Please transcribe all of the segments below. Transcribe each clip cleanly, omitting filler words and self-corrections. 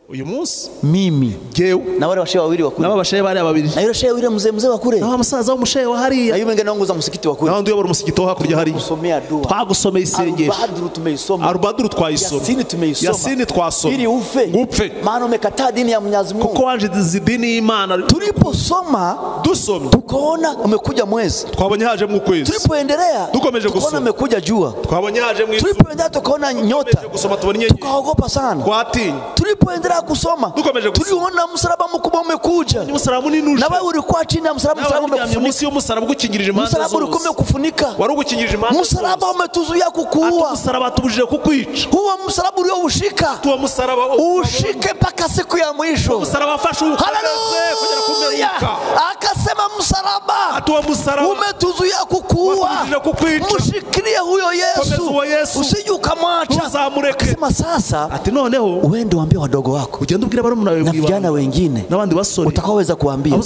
uyu munsi mimi Jyewe na wale bashehe wawili wakule nabo bashehe bari ababiri na yule shehe yule mzee wakule na musaza w'umushehe wa hariya na yule mwingine anaongoza msikiti wakule na ndio umusigiti ho hakurya hariya kusomea dua twagusomeye isengesho Arubadru tumeisoma Arubadru twayisoma Yasini tumeisoma Yasini twasoma ili ufe gupfe maana umekataa dini ya Mwenyezi Mungu kuko wanje dini y'Imana tuliposoma dusomye tukaona umekuja mwezi twabonye haje mu kwezi tulipoendelea dukomeje tukaona gusoma umekuja jua twabonye haje mu isi tulipoendelea tukaona nyota gusoma tubonye inyenyeri tukaogopa sana twatinya tulipoendelea kusoma tuliona msalaba mkubwa umekuja umusaraba munini na wewe ulikuwa chini ya msalaba umekufunika munsi y'umusaraba ugukingirije impande zose msalaba ulikuwa umekufunika wari ugukingirije impande msalaba umetuzuia kukuua msalaba tubujije kukwica huo msalaba ulioushika tuwa msalaba ushike mpaka siku ya mwisho msalaba afashe kugera kumeruka akasema msalaba atuwa msalaba umetuzuia kukuua mshikilie huyo Yesu usije ukamwacha akasema sasa ati noneho uende waambie wadogo wako ugende ubwira bari munawe na vijana wengine n'abandi basore utakaweza kuambia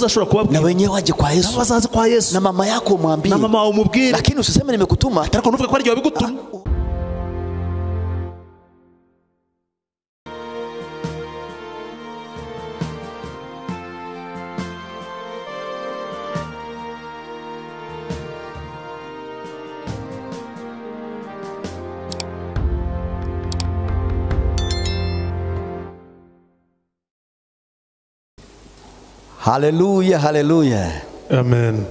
na wenyewe waje kwa Yesu bazaze kwa Yesu na mama yako umwambie na mama umubwire lakini usiseme nimekutuma ariko nuvuga ko ari bigutuma Haleluya, haleluya. Amen.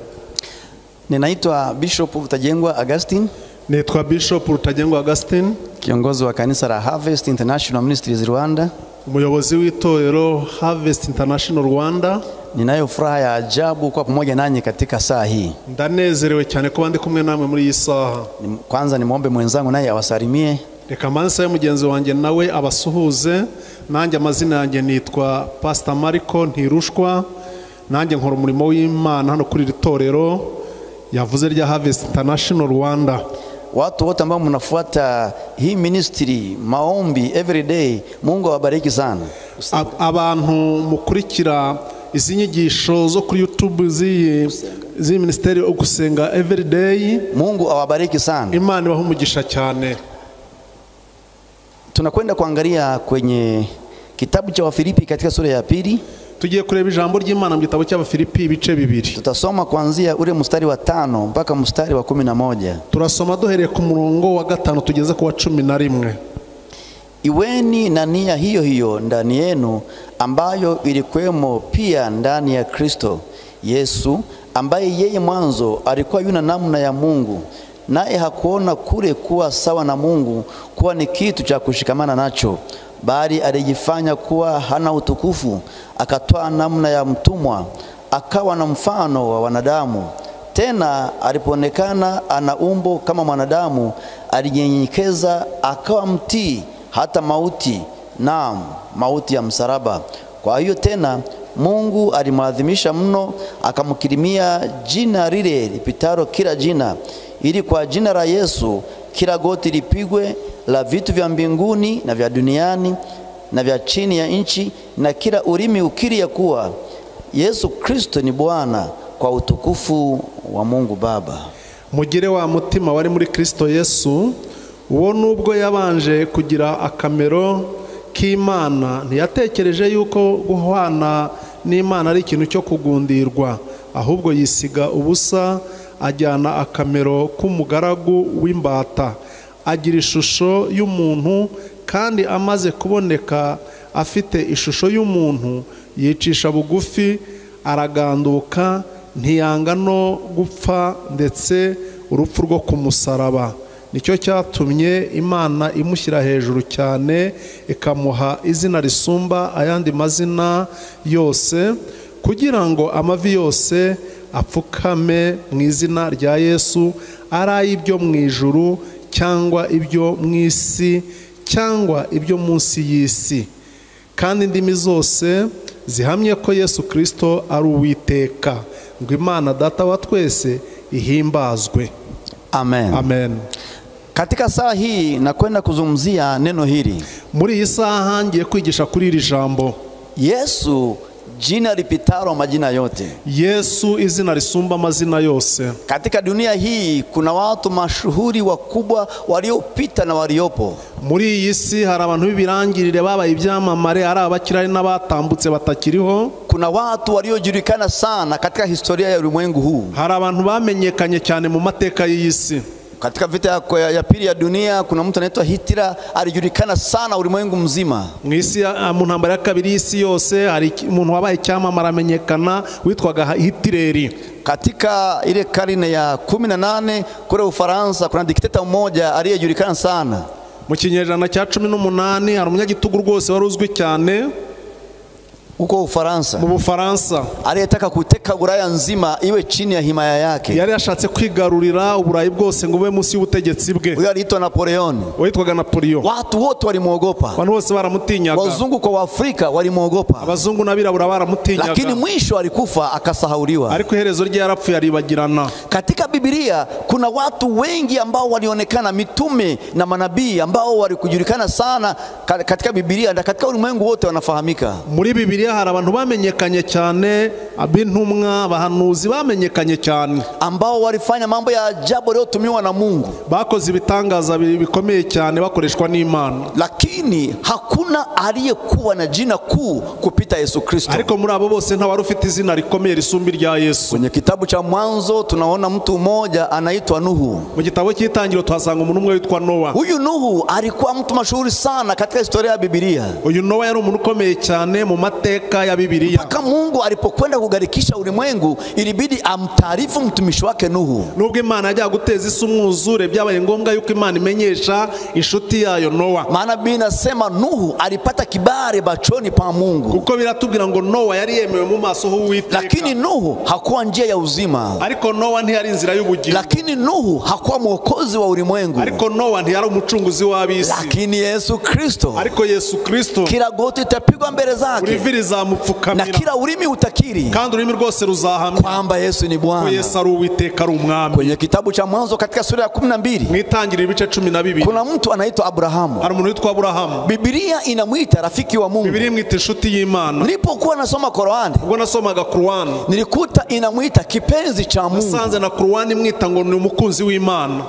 Ninaitwa Bishop Rutagerwa Augustine. Naitwa Bishop Rutagerwa Augustine, kiongozi wa kanisa la Harvest International Ministries Rwanda. Umuyobozi w'itorero Harvest International Rwanda. Ninayo furaha ya ajabu kwa pamoja nanyi katika saa hii. Ndanezerewe cyane kuba ndi kumwe namwe muri iyi saha. Kwanza nimuombe mwenzangu naye awasalimie. Reka mansa y'umugenzi wanjye nawe abasuhuze. Nanjye amazina yanjye nitwa Pastor Ariko ntirushwa. Nanjye nkora umurimo w'Imana hano kuri ritorero yavuze rya Harvest International Rwanda. Watu wote ambao mnafuata hii ministry maombi everyday, Mungu awabariki sana. Abantu mukurikira izi nyigisho zo kuri YouTube zi ministeri Gusenga Everyday, Mungu awabariki sana. Imana ibahe umugisha cyane. Tunakwenda kuangalia kwenye kitabu cha Wafilipi katika sura ya 2. Tugiye kureba ijambo ry'Imana mu gitabo cy'Abafilipi ibice 2. Tutasoma kuanzia ule mstari wa 5 mpaka mstari wa 11. Turasoma duhereye ku murongo wa 5 tugeze ku wa 11. Iweni na nia hiyo hiyo ndani yenu ambayo ilikuwemo pia ndani ya Kristo Yesu, ambaye yeye mwanzo alikuwa yuna namna ya Mungu, naye hakuona kule kuwa sawa na Mungu kuwa ni kitu cha kushikamana nacho, bali alijifanya kuwa hana utukufu, akatoa namna ya mtumwa, akawa na mfano wa wanadamu. Tena alipoonekana ana umbo kama mwanadamu, alijinyenyekeza akawa mtii hata mauti, naam, mauti ya msalaba. Kwa hiyo tena Mungu alimwadhimisha mno, akamkirimia jina lile lipitalo kila jina, ili kwa jina la Yesu kila goti lipigwe, la vitu vya mbinguni na vya duniani na vya chini ya nchi, na kila ulimi ukiri ya kuwa Yesu Kristo ni Bwana, kwa utukufu wa Mungu Baba. Mugire wa mutima wari muri Kristo Yesu, uwo nubwo yabanje kugira akamero k'Imana, ntiyatekereje yuko guhwana n'Imana ari ikintu cyo kugundirwa, ahubwo yisiga ubusa, ajyana akamero k'umugaragu w'imbata, agira ishusho y'umuntu, kandi amaze kuboneka afite ishusho y'umuntu, yicisha bugufi, araganduka, ntiyanga no gupfa, ndetse urupfu rwo ku musaraba. Nicyo cyatumye Imana imushyira hejuru cyane, ikamuha izina risumba ayandi mazina yose, kugira ngo amavi yose apfukame mu izina rya Yesu, ari ibyo mu ijuru cyangwa ibyo mu isi cyangwa ibyo munsi y'isi, kandi indimi zose zihamye ko Yesu Kristo ari Uwiteka, ngo Imana Data wa twese ihimbazwe. Amen. Amen. Katika saa hii nakwenda kuzungumzia neno hili. Muri iyi saha ngiye kwigisha kuri iri jambo. Yesu jina lipitalo majina yote. Yesu izina risumba amazina yose. Katika dunia hii kuna watu mashuhuri wakubwa waliopita na waliopo. Muri iyi si hari abantu b'ibirangirire babaye ibyamamare, ari abakirari n'abatambutse batakiriho. Kuna watu waliojulikana sana katika historia ya ulimwengu huu. Hari abantu bamenyekanye cyane mu mateka y'isi. Katika vita ya pili ya dunia kuna mtu anaitwa Hitler, alijulikana sana ulimwengu mzima. Mwisi mu ntambara ya kabiri y'isi yose hari umuntu wabaye cyamamare amenyekana witwaga Hitler. Katika ile karne ya 18 kule Ufaransa kuna dikteta mmoja aliyejulikana sana. Mu kinyejana cya 18 hari umunyagitugu rwose wari uzwi cyane uko Ufaransa, mu Bufaransa, aliyetaka kuteka Ulaya nzima iwe chini ya himaya yake. Yari yashatse kwigarurira Uburayi bwose ngo bube munsi y'ubutegetsi bwe. Uyo aliitwa Napoleon. Witwaga Napoleon. Watu wote walimuogopa. Abantu bose baramutinyaga. Wazungu kwa Afrika walimuogopa. Abazungu n'abirabura baramutinyaga. Lakini mwisho alikufa akasahauliwa. Ariko iherezo rye yarapfuye aribagirana. Katika Biblia kuna watu wengi ambao walionekana mitume na manabii ambao walikujulikana sana katika Biblia na katika ulimwengu wote wanafahamika. Muri Biblia hari abantu bamenyekanye cyane, abintumwa, abahanuzi bamenyekanye cyane ambao walifanya mambo ya ajabu yaliyotumiwa na Mungu. Bakoze ibitangaza bikomeye cyane bakoreshwa n'Imana. Lakini hakuna aliyekuwa na jina kuu kupita Yesu Kristo. Ariko muri abo bose nta wari ufite izina rikomeye risumbi rya Yesu. Kwenye kitabu cha Mwanzo tunaona mtu mmoja anaitwa Nuhu. Mu gitabo cy'Itangiriro tuhasanga umuntu umwe witwa Noa. Huyu Nuhu alikuwa mtu mashuhuri sana katika historia ya Biblia. Uyu Noa yari umuntu ukomeye cyane mu mateka ya Biblia. Mpaka Mungu alipokwenda kugarikisha ulimwengu ilibidi amtaarifu mtumishi wake Nuhu. Nubwo Imana yajya guteza isi umwuzure byabaye ngombwa yuko Imana imenyesha inshuti yayo Noa. Maana Biblia inasema Nuhu alipata kibali bachoni pa Mungu. Kuko biratubwira ngo Noa yari yemewe mu maso h'Uwiteka. Lakini Nuhu hakuwa njia ya uzima. Ariko Noa ntiyari inzira y'ubugingo. Lakini Nuhu hakuwa mwokozi wa ulimwengu. Ariko Noa ntiyari umucunguzi w'abisi. Lakini Yesu Kristo. Ariko Yesu Kristo. Kila goti litapigwa mbele zake. Uriviri zamupfukamira. Na kila ulimi utakiri. Kandi urimi rwose ruzahamya kwamba Yesu ni Bwana. Ko Yesu ari Uwiteka ari umwami. Kwenye kitabu cha Mwanzo katika sura ya 12. Mwitangiriro ibice 12. Kuna mtu anaitwa Abrahamu. Hari umuntu witwa Abrahamu. Biblia inamuita rafiki wa Mungu. Biblia imwita inshuti y'Imana. Nilipokuwa nasoma Qur'an. Ubwo nasomaga Qur'an. Nilikuta inamuita kipenzi cha Mungu. Nasanze na Qur'an imwita ngo ni umukunzi w'Imana.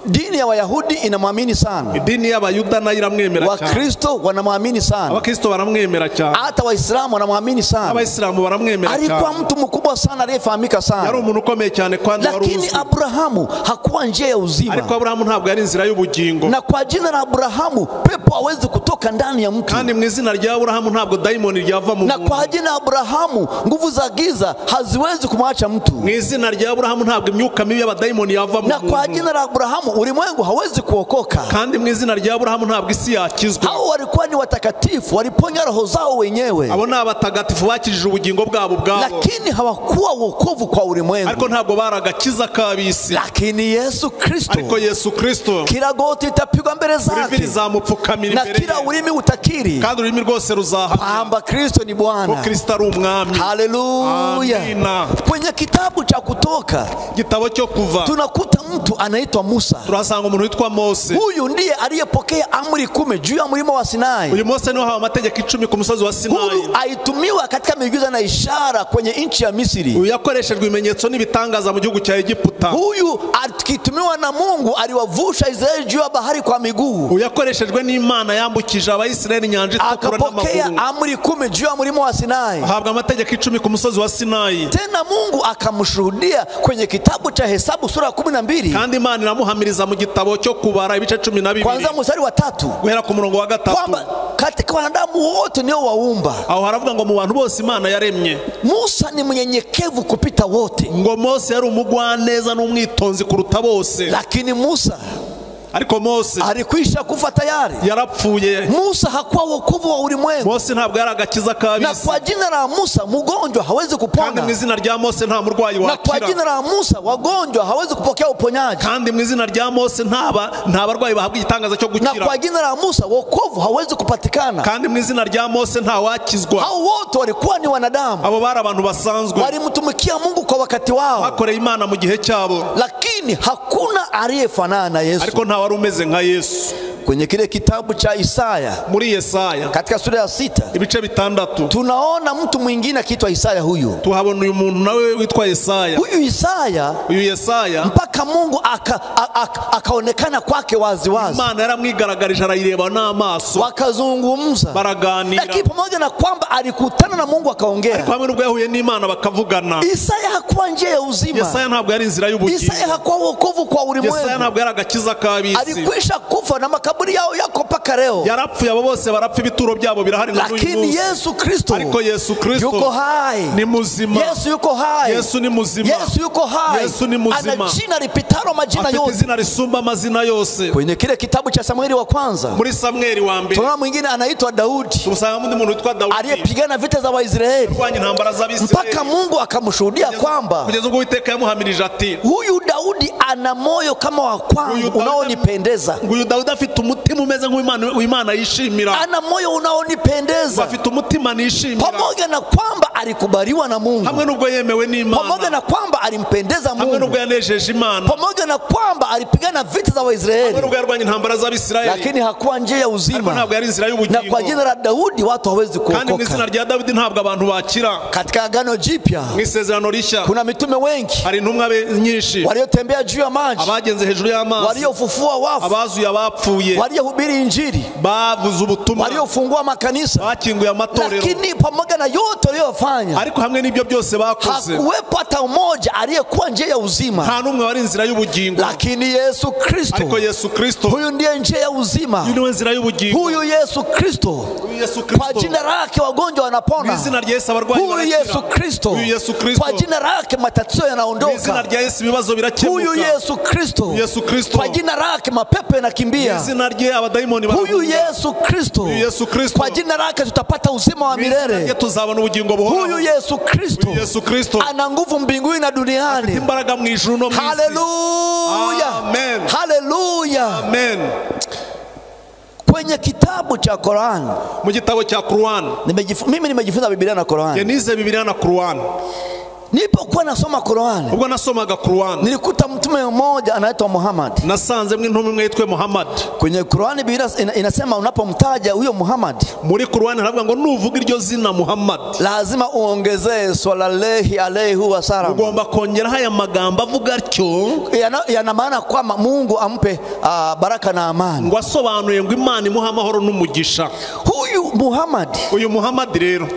Dini ya Wayahudi inamwamini sana. Dini y'Abayuda nayo iramwemera cyane. Wakristo wanamwamini sana. Abakristo baramwemera cyane. Hata Waislamu wanamwamini sana. Abayisilamu baramwemera cyane. Alikuwa mtu mkubwa sana aliyefahamika sana. Yari umuntu ukomeye cyane kandi wari uzwi. Lakini Abrahamu hakuwa njia ya uzima. Ariko Abrahamu ntabwo yari inzira y'ubugingo. Na kwa jina la Abrahamu pepo hawezi kutoka ndani ya mtu. Kandi mu izina rya Abrahamu ntabwo daimoni ryava mu muntu. Na kwa jina la Abrahamu nguvu za giza haziwezi kumwacha mtu. Mu izina rya Abrahamu ntabwo imyuka mibi y'abadaimoni yava mu muntu. Na kwa jina la Abrahamu ulimwengu hawezi kuokoka. Kandi mu izina rya Abrahamu ntabwo isi yakizwa. Hao walikuwa ni watakatifu, waliponya roho zao wenyewe. Abo ni abatagatifu bakijije ubugingo bwabo bwabo. Lakini hawakuwa wokovu kwa ulimwengu. Ariko ntabwo baragakiza kabisi. Lakini Yesu Kristo. Ariko Yesu Kristo. Kila goti litapigwa mbele zake. Uriviri zamupfukamira imbere. Na kila ulimi utakiri. Kandi ururimi rwose ruzahamya kwamba Kristo ni Bwana. Ko Kristo ari umwami. Haleluya. Amina. Kwenye kitabu cha Kutoka. Gitabo cyo Kuva. Tunakuta mtu anaitwa Musa. Turasanga umuntu witwa Mose. Huyu ndiye aliyepokea amri 10 juu ya mlima wa Sinai. Uyu Mose niwe hawa amategeko 10 ku musozi wa Sinai. Huyu aitumiwa katika miujiza na ishara kwenye nchi ya Misri. Uyu yakoreshejwe ibimenyetso n'ibitangaza mu gihugu cya Egiputa. Huyu akitumiwa na Mungu aliwavusha Israeli juu ya bahari kwa miguu. Uyu yakoreshejwe n'Imana yambukije Abayisraeli inyanja itukura n'amaguru. Akapokea amri 10 juu ya mlima wa Sinai. Ahabwa amategeko 10 ku musozi wa Sinai. Tena Mungu akamshuhudia kwenye kitabu cha Hesabu sura ya 12. Kandi Imana iramuhamiriza mu gitabo cyo Kubara ibice 12. Kwanza mstari wa 3. Guhera ku murongo wa 3. Kwamba katika wanadamu wote ndio waumba. Aho haravuga ngo mu bantu bose Imana yaremye. Musa ni mnyenyekevu kupita wote. Ngo Mose yari umugwaneza n'umwitonzi kuruta bose. Lakini Musa ariko Mose alikwisha kufa tayari. Yarapfuye. Musa hakuwa wokovu wa ulimwengu. Mose ntabwo yaragakiza kabisa. Na kwa jina la Musa mgonjwa hawezi kupona. Kandi mu izina rya Mose nta murwayi wakira. Na kwa jina la Musa wagonjwa hawezi kupokea uponyaji. Kandi mu izina rya Mose nta barwayi bahabwa igitangaza cyo gukira. Na kwa jina la Musa wokovu hawezi kupatikana. Kandi mu izina rya Mose nta wakizwa. Hao wote walikuwa ni wanadamu. Abo bari abantu basanzwe. Walimtumikia Mungu kwa wakati wao. Bakoreye Imana mu gihe cyabo. Lakini hakuna aliyefanana na Yesu. Ariko nta wari umeze nka Yesu. kwenye kile kitabu cha Isaya, muri Yesaya katika sura ya 6 ibice 6 tunaona mtu mwingine akiitwa Isaya. Huyu tuhabona uyu muntu nawe witwa Yesaya. Huyu Yesaya mpaka Mungu akaonekana kwake wazi wazi. Imana yaramwigaragarije arayireba n'amaso, wakazungumza, baraganira. Lakini pamoja na kwamba alikutana na Mungu akaongea, ariko hamwe n'ubwo yahuye n'Imana bakavugana, Isaya hakuwa njia ya uzima. Yesaya ntabwo yari inzira y'ubugingo. Isaya hakuwa wokovu kwa ulimwengu. Yesaya ntabwo yari agakiza kabisi. Alikwisha kufa na makaburi yao yako paka leo. Yarapfuye, abo bose barapfa, ibituro byabo birahari na n'uyu munsi. Lakini Yesu Kristo, ariko Yesu Kristo yuko hai, ni muzima. Yesu yuko hai, Yesu ni muzima. Yesu yuko hai, Yesu ni muzima. ana jina lipitalo majina yote, afite izina risumba amazina yose. Kwenye kile kitabu cha Samueli wa kwanza, muri Samueli wa mbere, tunaona mwingine anaitwa Daudi. Tusanga muntu witwa Daudi aliyepigana vita za Waisraeli, mpaka Mungu akamshuhudia kwamba kugeza ubwo Uwiteka yamuhamirije ati, huyu Daudi ana moyo kama wa kwangu unaonipendeza. Huyu Daudi afite umutima umeze nk'Imana yishimira, ana moyo unaonipendeza, afite umutima nishimira. Pamoja na kwamba alikubaliwa na Mungu, hamwe n'ubwo yemewe n'Imana, pamoja na kwamba alimpendeza Mungu, hamwe n'ubwo yanejeje Imana, pamoja na kwamba alipigana vita za Waisraeli, hamwe n'ubwo yarwanye intambara z'Abisirayeli, lakini hakuwa njia ya uzima. ntabwo yari inzira y'ubugingo. Na kwa jina la Daudi watu hawezi kuokoka. Kandi mu izina rya Daudi ntabwo abantu bakira. Katika Agano Jipya, mw'isezerano rishya, kuna mitume wengi, hari intumwa nyinshi waliotembea juu ya maji, abagenze hejuru y'amazi, waliofufua wafu, abazuye abapfuye, waliohubiri injili, bavuze ubutumwa, waliofungua makanisa, bakinguye amatorero. Lakini pamoja na yote waliyofanya, ariko hamwe n'ibyo byose bakoze, hakuwepo hata mmoja aliyekuwa njia ya uzima. nta n'umwe wari inzira y'ubugingo. Lakini Yesu Kristo, ariko Yesu Kristo, huyu ndiye njia ya uzima. Huyu ndiye nzira y'ubugingo. Huyu Yesu Kristo, kwa jina lake wagonjwa wanapona. Izina rya Yesu abarwayi barakira. Huyu Yesu Kristo, kwa jina lake matatizo yanaondoka. Izina rya Yesu ibibazo birakemuka. Huyu Yesu Kristo, kwa jina lake mapepo yanakimbia. Izina rya abadaimoni barahunga. Huyu Yesu Kristo, kwa jina lake tutapata uzima wa milele. Tuzabona ubugingo buhoraho. Huyu Yesu Kristo, ana nguvu mbinguni na duniani. Imbaraga mu ijuru no mu isi. Haleluya, amen, haleluya, amen. Kwenye kitabu cha Qur'an, mu gitabo cha Qur'an, mimi nimejifunza Biblia na Qur'an. Nize Biblia na Qur'an. Nilipokuwa nasoma Qur'an, ubwo nasomaga Qur'an, nilikuta mtume mmoja anaitwa Muhammad. Nasanze mwe ntumwe yitwa Muhammad. Kwenye Qur'an Biblia inasema unapomtaja huyo Muhammad, muri Qur'an haravuga ngo nuvuga iryo zina Muhammad, lazima uongezee sallallahu alayhi wa sallam. Ugomba kongera haya magambo avuga atyo, yana maana kwamba Mungu ampe baraka na amani. Ngo asobanuye ngo Imana imuha amahoro n'umugisha. Huyu Muhammad rero,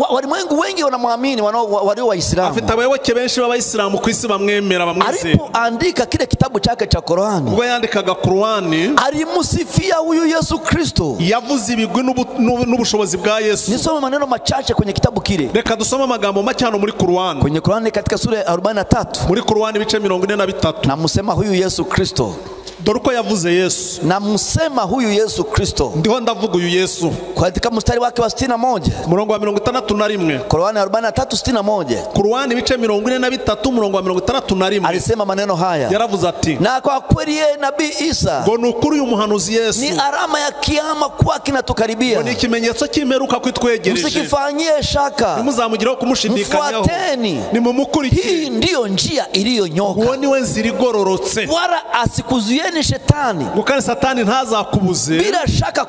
walimwengu wengi wanamwamini, walio Waislamu. Afite abayoboke benshi b'Abayisilamu ku isi bamwemera, bamwizera. Alipoandika kile kitabu chake cha Qur'an, ubwo yandikaga Qur'an, alimsifia huyu Yesu Kristo, yavuze ibigwi n'ubushobozi bwa Yesu. Nisome maneno machache kwenye kitabu kile. Reka dusome amagambo make hano muri Qur'an. Kwenye Qur'an katika sura ya 43, muri Qur'an ibice 43, namusema huyu Yesu Kristo. Dore uko yavuze Yesu. Namusema huyu Yesu Kristo. Ndiho ndavuga uyu Yesu. Katika mstari wake wa 61, murongo wa 61, Qur'an 43:61, Qur'an ibice 43 murongo wa 61, alisema maneno haya. Yaravuze ati, na kwa kweli yeye nabii Isa, ngo nukuri uyu muhanuzi Yesu ni alama ya kiyama kwa kinatukaribia, ngo ni ikimenyetso cy'imperuka kwitwegereje. Msikifanyie shaka, nimuzamugiraho kumushidikanyaho, nimumukurikire. Hii ndiyo njia iliyonyoka, uwo niwe nzira igororotse. Wala asikuzuieni shetani, kandi Satani ntazakubuze. bila shaka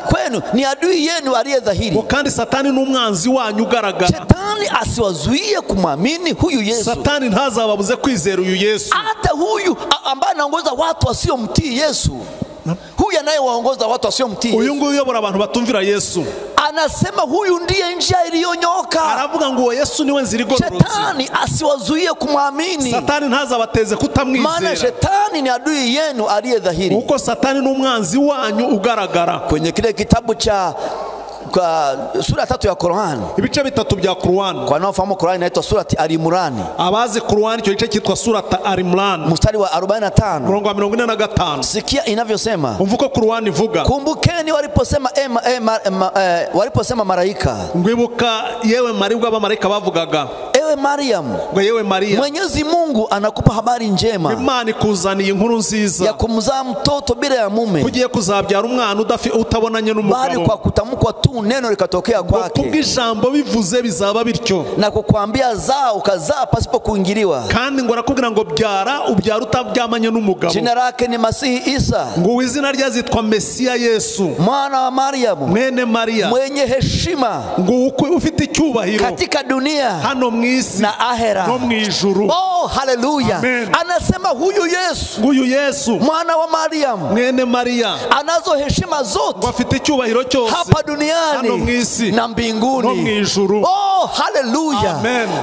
kwenu ni adui yenu aliye dhahiri. Kandi Satani n'umwanzi wanyu ugaragara. Shetani asiwazuie kumwamini huyu Yesu. Satani ntazababuze kwizera uyu Yesu. Hata huyu ambaye anaongoza watu wasiomtii Yesu, huyu anayewaongoza watu wasiomtii Yesu, uyu nguyu uyobora abantu batumvira Yesu, anasema huyu ndiye njia iliyonyoka. Aravuga ngo Yesu niwe nzira igororotse. Shetani asiwazuie kumwamini. Satani ntazabateze kutamwizera. Maana shetani ni adui yenu aliye dhahiri. Uko Satani n'umwanzi wanyu ugaragara. Kwenye kile kitabu cha kwa sura 3 ya Qur'an, ibice 3 bya Qur'an. Kwa naofahamu Qur'an inaitwa surati Al-Imran. Abazi Qur'an icyo gice cyitwa surati Al-Imran, mstari wa 45, murongo wa 45. Sikia inavyosema. Umvuko Qur'an ivuga, kumbukeni waliposema malaika, ngwibuka yewe maribwa abamarayika bavugaga, ewe ewe Mariamu, ngo yewe Mariya, Mwenyezi Mungu anakupa habari njema Imana ikuzaniye inkuru nziza ya kumzaa mtoto bila ya mume, kugiye kuzabyara umwana utabonanye bali n'umugabo, kwa kutamkwa tu neno likatokea kwake, kubw'ijambo bivuze bizaba bityo, na kukwambia zaa ukazaa pasipo kuingiliwa, kandi ngo arakubwira ngo byara ubyara utabyamanye n'umugabo. jina lake ni Masihi Isa, ngo izina rye zitwa Mesiya Yesu, mwana wa Mariamu, mwene Mariya, mwenye heshima ngo ufite icyubahiro katika dunia hano mwisi na ahera no mwijuru. Oh, haleluya. Anasema huyu Yesu, nguyu Yesu mwana wa Mariamu, mwene Mariya, anazo heshima zote, ngo afite icyubahiro cyose hapa duniani hano mwisi na mbinguni no mwijuru. Oh, haleluya.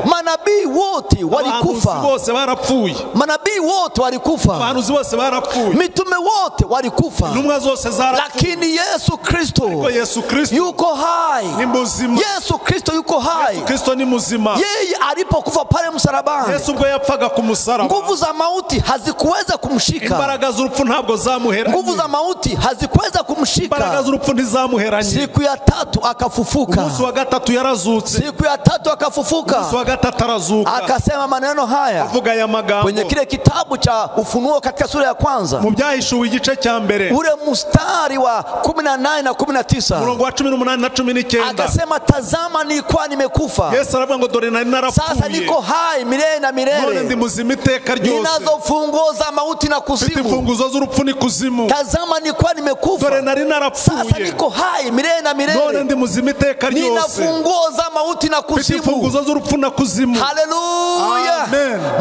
Manabii wote walikufa, bose barapfuye, manabii wote walikufa, abahanuzi bose barapfuye, mitume wote walikufa, intumwa zose zarapfuye, lakini Yesu Kristo, Yesu Kristo yuko hai, ni muzima. Yesu Kristo yuko hai, Yesu Kristo ni muzima. Yeye alipokufa pale msalabani, Yesu ubwo yapfaga ku musaraba, nguvu za mauti hazikuweza kumshika, imbaraga z'urupfu ntabwo zamuheranye, nguvu za mauti hazikuweza kumshika, imbaraga z'urupfu ntizamuheranye. Siku ya tatu akafufuka, umunsi wa gatatu yarazutse, siku ya tatu akafufuka, umunsi wa gatatu arazuka, akasema maneno haya, avuga ya magambo kwenye kile kitabu cha Ufunuo katika sura ya kwanza, mu byahishuwe igice cya mbere, ule mstari wa 18 na 19, murongo wa 18 na 19, akasema tazama nilikuwa nimekufa, Yesu aravuga ngo dore nari narapfuye, sasa niko hai milele na milele, none ndi muzima iteka ryose, ninazo funguo za mauti na kuzimu, imfunguzo z'urupfu ni kuzimu. Tazama nilikuwa nimekufa, dore nari narapfuye, sasa niko hai milele na milele, none ndi muzima iteka ryose, nina funguo za mauti na kuzimu, imfunguzo z'urupfu na kuzimu. Haleluya.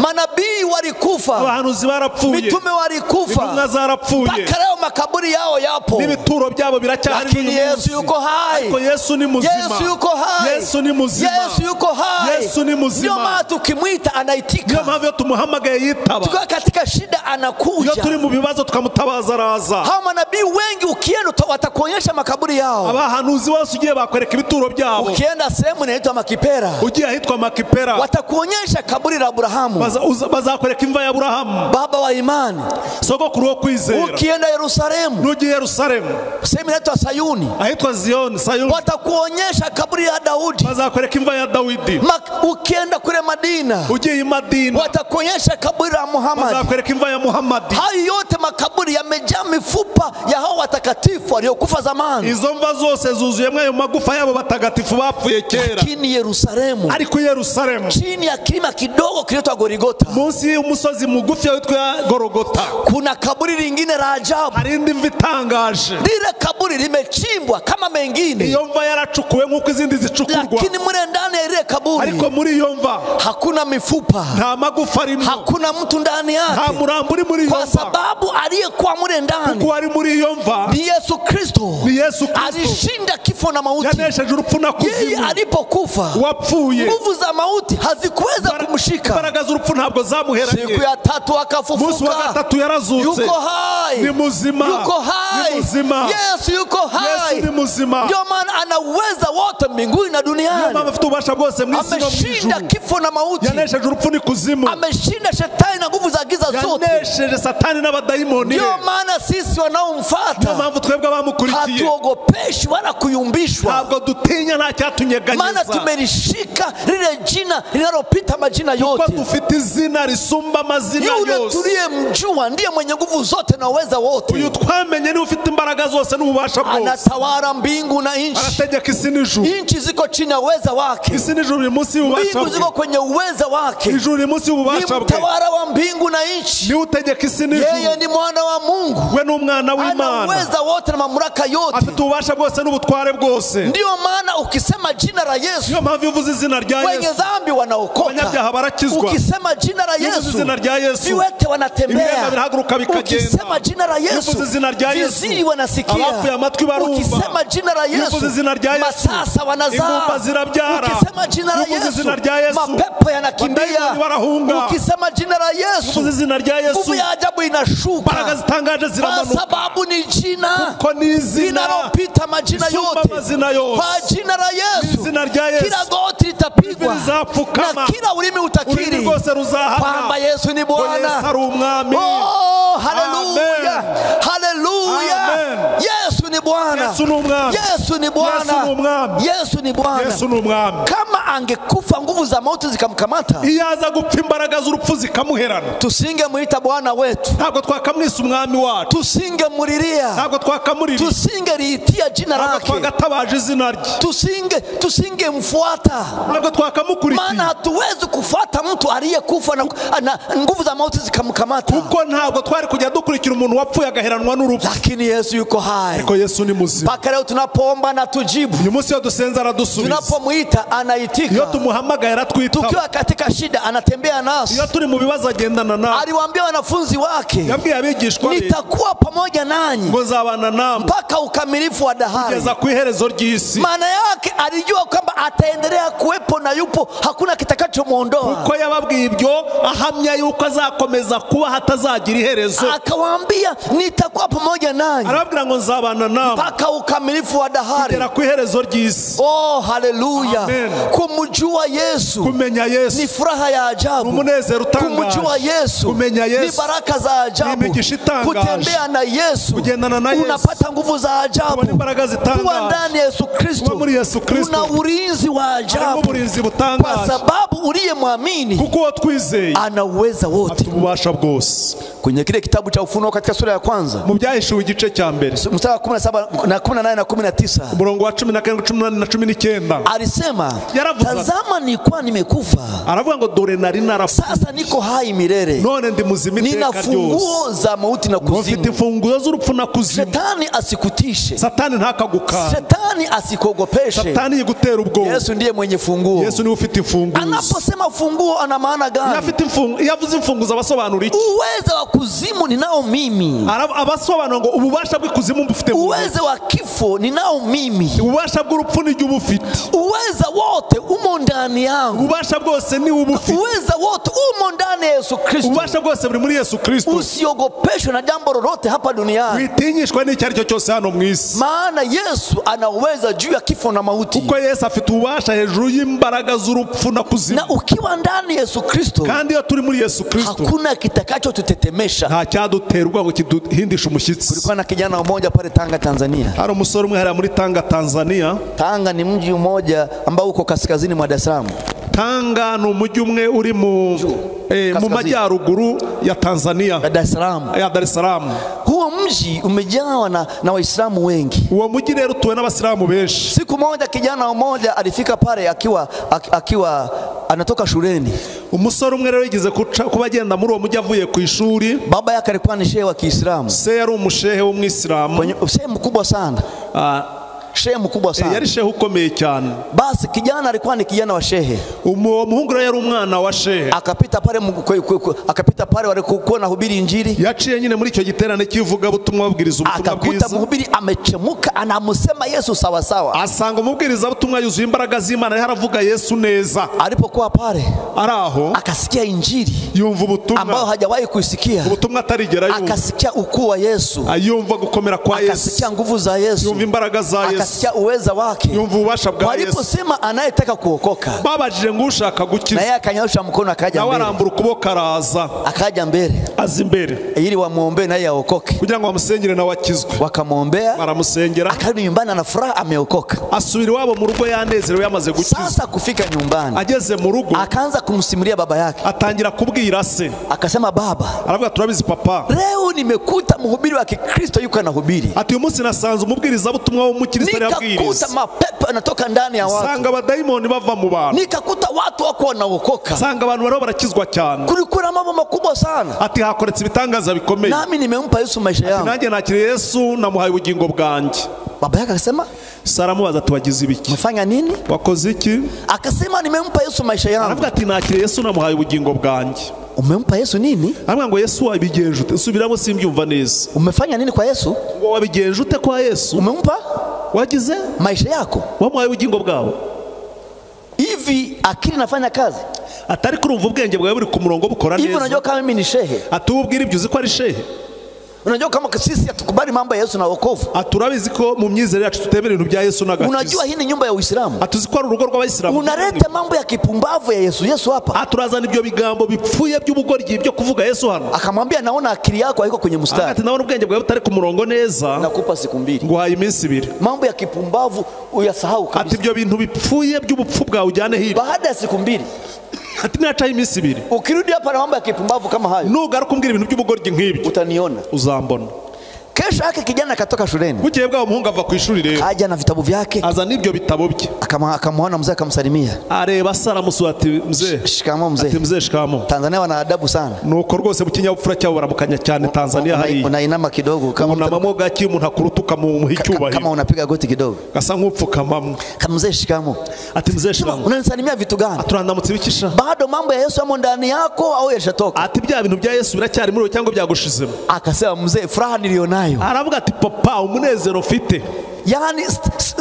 Manabii walikufa, abahanuzi barapfuye, mitume walikufa, intumwa zarapfuye, mpaka leo makaburi yao yapo, n'ibituro byabo biracyahari, lakini Yesu yuko hai, ariko Yesu ni muzima, Yesu yuko hai, Yesu ni muzima, Yesu yuko hai, Yesu ni muzima. Ndio maana tukimwita anaitika, ndio maana tumuhamagaye yitaba, tukiwa katika shida anakuja, iyo turi mu bibazo tukamutabaza araza. Hao manabii wengi ukienda watakuonyesha makaburi yao, abahanuzi bose ugiye bakwereka ibituro byabo, ukienda sehemu inaitwa Makipera, ugiye ahitwa Makipera, watakuonyesha kaburi la Abrahamu, bazakwereka imva ya Abrahamu, baba wa imani, sogokuru wo kwizera. Ukienda Yerusalemu, nugiye Yerusalemu, sehemu inaitwa Sayuni, ahitwa Zion, Sayuni, watakuonyesha kaburi la Daudi, bazakwereka imva ya Daudi. Ukienda kule Madina, ugiye Madina, watakuonyesha kaburi la Muhammad, bazakwereka imva ya Muhammad. Hayo yote makaburi yamejaa mifupa ya hao watakatifu waliokufa zamani, izo mva zose zuzuyemo ayo magufa yabo batagatifu bapfuye kera. Lakini Yerusalemu, ariko Yerusalemu, chini ya kilima kidogo kinaitwa Golgotha, munsi y'umusozi mugufi witwa Golgotha, kuna kaburi lingine la ajabu, hari indi mva itangaje. Lile kaburi limechimbwa kama mengine, iyo mva yaracukuwe nk'uko izindi zicukurwa, lakini mure ndani ya ile kaburi, ariko muri iyo mva hakuna mifupa, nta magufa arimo, hakuna mtu ndani yake, nta murambo uri muri iyo mva, kwa sababu aliyekuwa mure ndani, kuko ari muri iyo mva ni Yesu Kristo. Ni Yesu Kristo alishinda kifo na mauti, yanesheje urupfu na kuzimu. Yeye alipokufa, wapfuye, nguvu za mauti hazikuweza kumshika, imbaraga z'urupfu ntabwo zamuheranye. Siku ya tatu akafufuka, munsi wa gatatu yarazutse, yuko hai, ni muzima, yuko hai, ni muzima, Yesu yuko hai, Yesu ni muzima. Ndio maana ana uweza wote mbinguni na duniani, ndio maana afite ubasha bwose mwisi no mwijuru, ameshinda kifo na mauti, yanesheje urupfu ni kuzimu, ameshinda shetani na nguvu za giza zote, yanesheje satani n'abadayimoni. Ndio maana sisi wanaomfuata, ndio maana twebwe abamukurikiye, hatuogopeshi wala kuyumbishwa, ntabwo dutinya nta cyatunyeganyeza, maana tumelishika lile jina linalopita majina yote, kuko dufite izina risumba amazina yose. Yule tuliyemjua ndiye mwenye nguvu zote na uweza wote, uyu twamenye ni ufite imbaraga zose n'ububasha bwose, anatawala mbingu na nchi, arategeka isi n'ijuru, nchi ziko chini ya uweza wake, isi n'ijuru ni munsi y'ububasha bwe, mbingu ziko kwenye uweza wake, ijuru ni munsi y'ububasha bwe, ni mtawala wa mbingu na nchi, ni utegeka isi n'ijuru, yeye ni mwana wa Mungu, we ni umwana w'Imana, ana uweza wote na mamlaka yote, afite ububasha bwose n'ubutware bwose. Ndio maana ukisema jina la Yesu, niyo mpamvu uvuze izina rya Yesu, wenye dhambi wanaokoka, abanyabyaha barakizwa. Ukisema jina la Yesu, izina rya Yesu, viwete wanatembea, ibirema birahaguruka bikagenda. Ukisema jina la Yesu, viziwi wanasikia, abapfuye amatwi barumva. Ukisema jina la Yesu, masasa wanazaa, ingumba zirabyara. Ukisema jina la Yesu, mapepo yanakimbia. Ukisema jina la Yesu, nguvu ya ajabu inashuka, kwa sababu ni jina linalopita majina yote. Kwa jina la Yesu, kila goti litapigwa na kila ulimi utakiri kwamba Yesu ni Bwana. Oh, haleluya, haleluya, Yesu ni Bwana. Yesu ni umwami. Yesu ni Bwana. Yesu ni umwami. Yesu ni Bwana. Yesu ni umwami. Kama angekufa nguvu za mauti zikamkamata, iyaza gupfa imbaraga z'urupfu zikamuherana, tusingemuita Bwana wetu, ntabwo twakamwisa umwami wacu, tusingemuriria, ntabwo twakamuririye, tusingeriitia jina ntabwo lake, twagatabaje izina rye, tusingemfuata, ntabwo twakamukurikiye. maana hatuwezi kufuata mtu aliyekufa na nguvu za mauti zikamkamata, kuko ntabwo twari kujya dukurikira umuntu wapfuye agaheranwa n'urupfu. lakini Yesu yuko hai. Ariko Yesu ni muzima. Mpaka leo tunapoomba na tujibu, uyu munsi iyo dusenze aradusubiza, tunapomuita anaitika, iyo tumuhamagaye aratwitaba, tukiwa katika shida anatembea nasi, iyo turi mu bibazo agendana nawe. aliwaambia wanafunzi wake, yabwiye abigishwa be, nitakuwa pamoja nanyi ngo nzabana namwe mpaka ukamilifu wa dahari. kugeza ku iherezo ry'isi. Maana yake alijua kwamba ataendelea kuwepo na yupo, hakuna kitakachomuondoa. Kuko yababwiye ibyo ahamya yuko azakomeza kuba hatazagira iherezo. Akawaambia nitakuwa pamoja nanyi, arababwira ngo nzabana namwe mpaka ukamilifu wa dahari, kugera ku iherezo ry'isi. Oh, haleluya. Kumjua Yesu, kumenya Yesu ni furaha ya ajabu. umunezero utangaje. Kumjua Yesu, kumenya Yesu ni baraka za ajabu. Kutembea na Yesu, kugendana na Yesu, unapata nguvu za ajabu. Kuwa ndani ya Yesu Kristo, una ulinzi wa ajabu, kwa sababu uliyemwamini kuko twizeye ana uweza wote. Ububasha bwose. Kwenye kile kitabu cha Ufunuo katika sura ya kwanza, mu Byahishuwe igice cya mbere, mstari wa 17 na 18 na 19, umurongo wa 17 na 19, alisema, tazama nilikuwa nimekufa, aravuga ngo dore nari narapfuye, sasa niko hai milele, none ndi muzima iteka ryose, nina funguo za mauti na kuzimu. mfite imfunguzo z'urupfu na kuzimu. Shetani asikutishe, satani ntakagukana, shetani asikogopeshe, satani yigutera ubwoba. Yesu ndiye mwenye funguo. Yesu niwe ufite imfunguzo. Anaposema funguo ana maana gani? yavuze imfunguzo abasobanura iki? Uwezo wa kuzimu ninao mimi. Abasobanura ngo ububasha bw'ikuzimu mbufite. Uwezo wa kifo ninao mimi. Ububasha bw'urupfu ni ubufite. Uwezo wote umo ndani yangu. Ububasha bwose ni ubufite. Uwezo wote umo ndani ya Yesu Kristo. Ububasha bwose buri muri Yesu Kristo. Usiogopeshwe na jambo lolote hapa duniani. Witinyishwa n'icyo ari cyo cyose hano mu isi. Maana Yesu anaweza juu ya kifo na mauti. Kuko Yesu afite ububasha hejuru y'imbaraga z'urupfu na kuzimu. Na ukiwa ndani Yesu Kristo, kandi iyo turi muri Yesu Kristo, hakuna kitakacho tutetemesha, nta cyaduterwa ngo kiduhindisha umushyitsi. Kulikuwa na kijana mmoja pale Tanga, Tanzania. Hari umusore umwe hariya muri Tanga, Tanzania. Tanga ni mji mmoja ambao uko kaskazini mwa Dar es Salaam. Tanga ni umujyi umwe uri mu majyaruguru ya Tanzania, Dar es Salaam. ya Dar es Salaam. Huo mji umejawa na Waislamu wengi. Uwo mujyi rero utuwe n'Abasilamu benshi. Siku moja kijana mmoja alifika pale akiwa anatoka shuleni. Umusore umwe rero yigeze kuba agenda muri uwo mujyi avuye ku ishuri. Baba yake alikuwa ni shehe wa Kiislamu. Se yari umushehe w'Umwisilamu. Shehe mkubwa sana. Shehe mkubwa sana. Yari shehe ukomeye cyane. Basi kijana alikuwa ni kijana wa shehe. Umuhungu yari umwana wa shehe. Akapita pale walikuwa na hubiri injili. Yaciye nyine muri icyo giterane kivuga butumwa babwiriza ubutumwa bwiza. Akakuta mhubiri amechemuka anamusema Yesu sawa sawa. Asanga umubwiriza butumwa yuzuye imbaraga z'Imana yaravuga Yesu neza. Alipokuwa pale araho akasikia injili, yumva ubutumwa ambao hajawahi kusikia. Ubutumwa atarigera yumva. Akasikia ukuu wa Yesu. Ayumva gukomera kwa Yesu. Akasikia nguvu za Yesu. Yumva imbaraga za Yesu. Akasikia uweza wake. Yumva ubasha bwa Yesu. Waliposema anayetaka kuokoka, babajije ngo ushaka gukiza, na yeye akanyosha mkono akaja mbele. Na warambura ukuboko araza. Akaja mbele. Azi mbere. Ili wamuombe na yeye aokoke. Kugira ngo bamusengere na wakizwe. Wakamuombea. Baramusengera. Akarudi nyumbani na furaha ameokoka. Asubira iwabo mu rugo yanezerewe yamaze gukiza. Sasa kufika nyumbani, ageze mu rugo akaanza kumsimulia baba yake. Atangira kubwira se. Akasema, baba, aravuga turabizi papa, leo nimekuta mhubiri wa Kikristo yuko anahubiri. Ati uyu munsi nasanze umubwiriza butumwa wo mu Kristo yabwiriza. Nikakuta mapepo yanatoka ndani ya watu. Sanga abadaimoni bava mu bantu. Nikakuta watu wako wanaokoka. Sanga abantu baro barakizwa cyane. Kulikuwa mambo makubwa sana. Ati hakoretse ibitangaza bikomeye. Nami nimempa Yesu maisha yangu. Nanjye nakire Yesu namuhaye ubugingo bwanjye. Baba yake akasema, Saramubaza ati wagize ibiki? Mfanya nini? Wakoze iki? Akasema nimempa Yesu maisha yangu. Aravuga ati nakire Yesu namuhaye ubugingo bwanjye. Umempa Yesu nini? Aravuga ngo Yesu wabigenje ute? Subiramo simbyumva neza. Umefanya nini kwa Yesu? Ngo wabigenje ute kwa Yesu? Umempa wagize maisha yako, wamuhaye ubugingo bwawe. Hivi akili nafanya kazi? Atari kurumva ubwenge bwawe buri ku murongo bukora neza. Hivi unajua kama mimi ni shehe? Atubwira ibyo uzi ko ari shehe. Unajua kama sisi hatukubali mambo ya Yesu na wokovu. Aturabizi ko mu myizerere yacu tutemera ibintu bya Yesu n'agakiza. Unajua hii ni nyumba ya Uislamu. Atuzi ko ari urugo rw'Abayisilamu. Unaleta mambo ya kipumbavu ya Yesu hapa. Aturazana ibyo bigambo bipfuye by'ubugoryi byo kuvuga Yesu hano. Akamwambia naona akili yako haiko kwenye mstari. Ati naona ubwenge bwawe butari ku murongo neza. Nakupa siku 2. Nguhaye iminsi 2. Mambo ya kipumbavu uyasahau kabisa. Ati ibyo bintu bipfuye by'ubupfu bwawe ujyane hirya. Baada ya siku 2. Ati nacha iminsi 2. Ukirudi hapa na mambo ya kipumbavu kama hayo. Nugaruka umbwira ibintu by'ubugoryi nk'ibyo. Utaniona. Uzambona. Kesho yake kijana katoka shuleni. Bukeye bwa umuhungu ava ku ishuri rero. Kaja na vitabu vyake. Aza nibyo bitabo bye. Akamwona mzee akamsalimia. Areba sara musu ati mzee. Shikamo mzee. Ati mzee shikamo. Tanzania wana adabu sana. Nuko rwose bukinyabupfura cyabo baramukanya cyane Tanzania hari. Unainama kidogo kama unamamo gaki umuntu akurutuka mu muhicyubahiro. Kama unapiga goti kidogo. Gasa nk'upfukamamwe. Kama mzee shikamo. Ati mzee shikamo. Unanisalimia vitu gani? Aturandamutse bikisha. Bado mambo ya Yesu yamo ndani yako au yashatoka? Ati bya bintu bya Yesu biracyari muri cyangwa byagushizemo. Akasema mzee furaha nilionayo. Aravuga ati papa umunezero ufite. Yani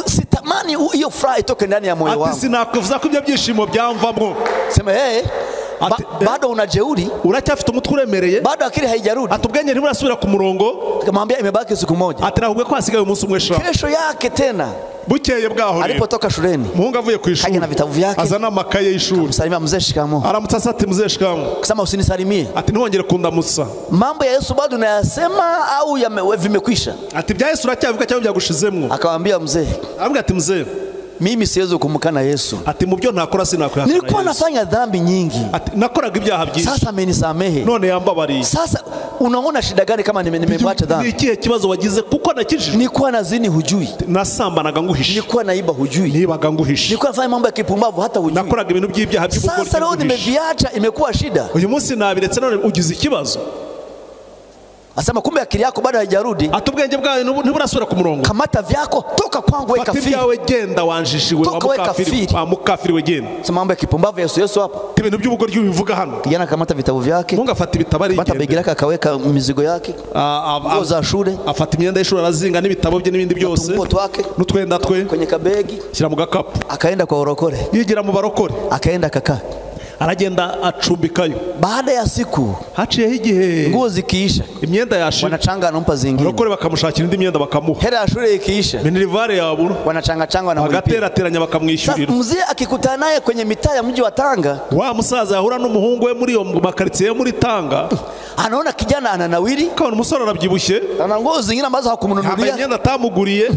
sitamani hiyo furaha itoke ndani ya moyo wangu. Ati sinakuvuza ko ibyo byishimo byamvamo. Sema bado unajeuri, uracyafite umutwe uremereye, bado akili haijarudi. Atubwenge ntiburasubira ku murongo. Akamwambia imebaki siku moja. Ati nahubwe ko hasigaye umunsi umwe sha. Kesho yake tena bukeye bwaho alipotoka shuleni, muhungu avuye ku ishuri, kaja na vitabu vyake, azana amakaye y'ishuri. Msalimia mzee shikamo. Aramutsa ati mzee shikamo. Kusema usinisalimie. Ati ntiwongere kundamutsa. Mambo ya Yesu bado unayasema au vimekwisha? Ati bya Yesu uracyavuga cyangwa byagushizemwo? Akamwambia mzee. Aramubwira ati mzee, mimi siwezi kumkana Yesu. Ati mu byo ntakora sinakora. Nilikuwa nafanya dhambi nyingi. Ati nakoraga ibyaha byinshi. Sasa amenisamehe. None yambabariye. Sasa unaona shida gani kama nimemwacha dhambi? Nikihe kibazo wagize kuko nakijije? Nilikuwa nazini hujui. Nasambanaga nguhisha. Nilikuwa naiba hujui. Nibaga nguhisha. Nilikuwa nafanya mambo ya kipumbavu hata hujui. Nakoraga ibintu by'ibyaha by'ubugoryi. Sasa leo nimeviacha imekuwa shida. Uyu munsi nabiretse none ugize ikibazo. Asema kumbe akili yako bado haijarudi. Atubwenge bwawe ntiburasubira ku murongo. Kamata vyako toka kwangu weka kafiri. Byawe genda wanjishiwe wa mukafiri we genda. Sema mambo ya kipumbavu Yesu hapa. Ibintu by'ubugoryi bivuga hano. Kijana kamata vitabu vyake. Mungu afata ibitabari. Bata begi lake akaweka mizigo yake. Nguo za shule. Afata imyenda y'ishuri arazinga n'ibitabo bye n'ibindi byose. N'utwenda twe. Kwenye kabegi. Shyira mu gakapu. Akaenda kwa orokore. Yigira mu barokore. Akaenda kaka. Aragenda acumbikayo. Baada ya siku haciyeho igihe nguo zikiisha, imyenda yashira, wanachanga anampa zingine. Barokore bakamushakira indi myenda bakamuha. Hera ya shule ikiisha, minerivare yabura, wanachanga wanamlipia. Bagaterateranya bakamwishyurira. Mzee akikutana naye kwenye mitaa ya mji wa Tanga, wa musaza yahura n'umuhungu we muri yo makaritsiye yo muri Tanga, anaona kijana ananawiri, kabona umusore arabyibushye, ana nguo zingine ambazo hakumununulia, imyenda atamuguriye.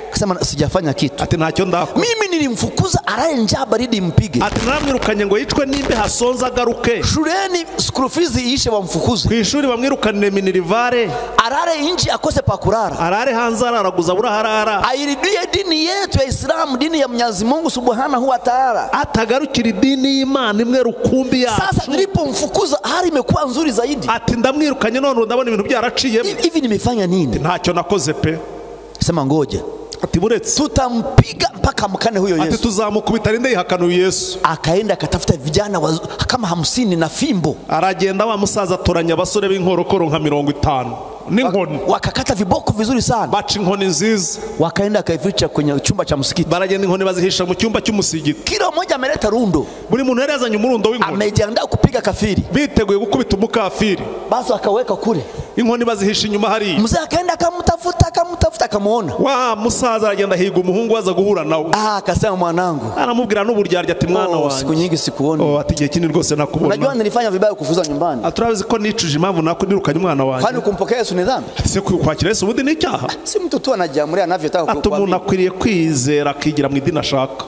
Akasema sijafanya kitu. Ati ntacyo ndakora. Mimi nilimfukuza araye njaa baridi mpige. Ati naramwirukanye ngo yicwe nimbe hasonza garuke. Shuleni school fees iishe bamfukuze. Ku ishuri bamwirukanire minerivare. Arare inji akose pa kurara. Arare hanze araraguza buraharara. Airudie dini yetu ya Islam, dini ya Mwenyezi Mungu Subhanahu wa Ta'ala. Atagarukira dini y'Imana imwe rukumbi yacu. Sasa nilipomfukuza hali imekuwa nzuri zaidi. Ati ndamwirukanye none ndabona ibintu byaraciyemo. Hivi nimefanya nini? Ntacyo nakoze pe. Sema ngoja. Ati buretse tutampiga mpaka mkane huyo Yesu. Ati tuzamukubita rinde yihakana Yesu. Akaenda akatafuta vijana kama 50 na fimbo. Aragenda wa musaza atoranya abasore b'inkorokoro nka 50 n'inkoni. Wakakata viboko vizuri sana. Baca inkoni nziza. Wakaenda akaificha kwenye chumba cha msikiti. Baragenda inkoni bazihisha mu cyumba cy'umusigiti. Kila mmoja ameleta rundo. Buri muntu yarezanye umurundo w'inkoni. Amejiandaa kupiga kafiri. Biteguye gukubita umukafiri. Basi akaweka kule. Inkoni bazihisha inyuma hari. Mzee akaenda akamtafuta akamuona. Wa musaza aragenda higa umuhungu waza guhura nawe. Akasema mwanangu. Aramubwira n'uburyarya ati mwana wanjye. Siku nyingi sikuoni. Ati gihe kinini rwose nakubona. Unajua nilifanya vibaya kufuza nyumbani. Aturabizi ko nicuje impamvu nirukanye umwana wanjye. Kwani kumpokea Yesu ni dhambi? Se kwakira Yesu ubundi ni icyaha. Si mtu tu anajiamulia anavyotaka kuamini. Ati umuntu akwiriye kwizera akigira mu idini ashaka.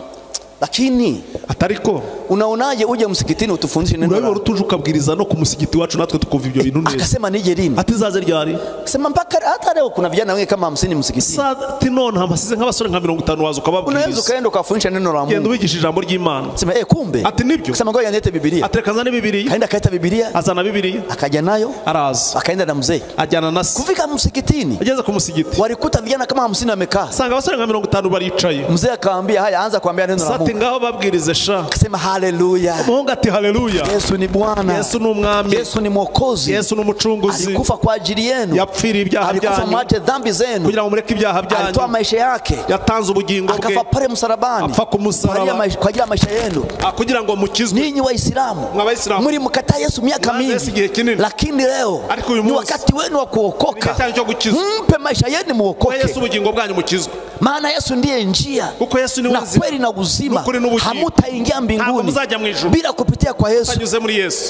Lakini atariko unaonaje uje msikitini utufundishe neno? Wewe urutuje ukabwiriza no ku musigiti wacu natwe tukumva ibyo bintu neza. Akasema nije lini? Ati zaze ryari? Akasema mpaka hata leo kuna vijana wengi kama 50 msikitini. Ati none hamasize nk'abasore nka 50 wazo ukababwiriza. Unaweza kaenda ukafundisha neno la Mungu. Genda ubigisha ijambo ry'Imana. Sema kumbe. Ati nibyo. Akasema ngoja niete Biblia. Atekazana Biblia. Kaenda kaita Biblia. Azana Biblia. Akaja nayo. Araza. Akaenda na mzee. Ajana nasi. Kufika msikitini. Ageze ku musigiti. Walikuta vijana kama 50 wamekaa. Sanga abasore nka 50 baricaye. Mzee akawaambia haya anza kuambia neno la Mungu. ati ngaho babwirize sha. Akasema haleluya. Umuhungu ati haleluya. Yesu ni Bwana. Yesu ni umwami. Yesu ni mwokozi. Yesu ni umucunguzi. Alikufa kwa ajili yenu. Yapfiriye ibyaha byanyu. Alikufa mwache dhambi zenu. Kugira ngo mureke ibyaha byanyu. Alitoa maisha yake. Yatanze ubugingo bwe. Akafa pale msalabani. Apfa ku musaraba. Kwa ajili ya maisha yenu. Kugira ngo mukizwe. Ninyi Waislamu. Muri mkataa Yesu miaka mingi. Lakini leo ni wakati wenu wa kuokoka. Mpe maisha yenu muokoke. Yesu ubugingo bwanyu mukizwe. Maana Yesu ndiye njia na kweli na uzima. Hamutaingia mbinguni bila kupitia kwa Yesu.